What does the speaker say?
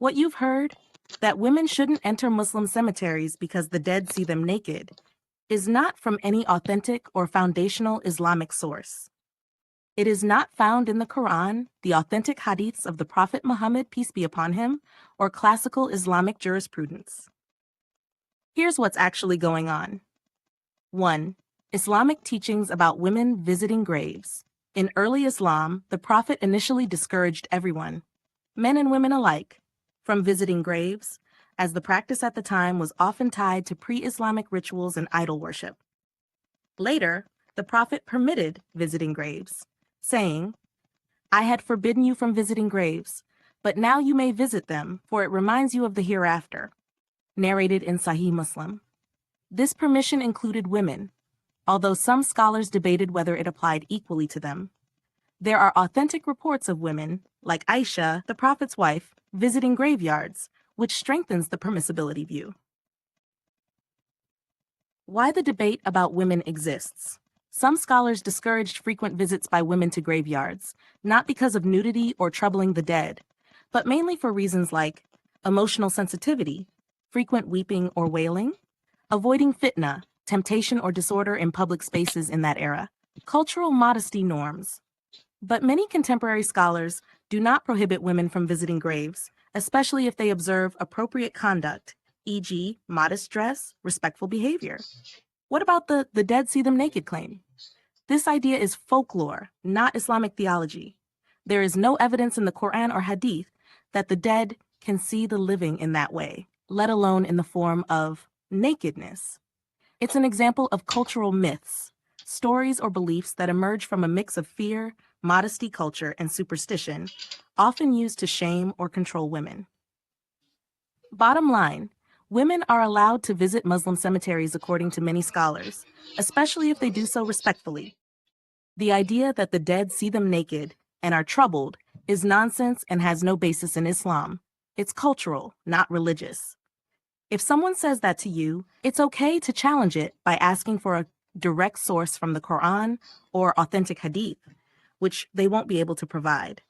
What you've heard, that women shouldn't enter Muslim cemeteries because the dead see them naked, is not from any authentic or foundational Islamic source. It is not found in the Qur'an, the authentic hadiths of the Prophet Muhammad, peace be upon him, or classical Islamic jurisprudence. Here's what's actually going on. 1. Islamic teachings about women visiting graves. In early Islam, the Prophet initially discouraged everyone, men and women alike, from visiting graves, as the practice at the time was often tied to pre-Islamic rituals and idol worship. Later, the Prophet permitted visiting graves, saying, "I had forbidden you from visiting graves, but now you may visit them, for it reminds you of the hereafter," narrated in Sahih Muslim. This permission included women, although some scholars debated whether it applied equally to them. There are authentic reports of women, like Aisha, the Prophet's wife, visiting graveyards, which strengthens the permissibility view. Why the debate about women exists. Some scholars discouraged frequent visits by women to graveyards, not because of nudity or troubling the dead, but mainly for reasons like emotional sensitivity, frequent weeping or wailing, avoiding fitna, temptation or disorder in public spaces in that era, cultural modesty norms. But many contemporary scholars do not prohibit women from visiting graves, especially if they observe appropriate conduct, e.g., modest dress, respectful behavior. What about the dead see them naked claim? This idea is folklore, not Islamic theology. There is no evidence in the Qur'an or Hadith that the dead can see the living in that way, let alone in the form of nakedness. It's an example of cultural myths, stories or beliefs that emerge from a mix of fear, modesty culture, and superstition, often used to shame or control women. Bottom line, women are allowed to visit Muslim cemeteries according to many scholars, especially if they do so respectfully. The idea that the dead see them naked and are troubled is nonsense and has no basis in Islam. It's cultural, not religious. If someone says that to you, it's okay to challenge it by asking for a direct source from the Quran or authentic Hadith, which they won't be able to provide.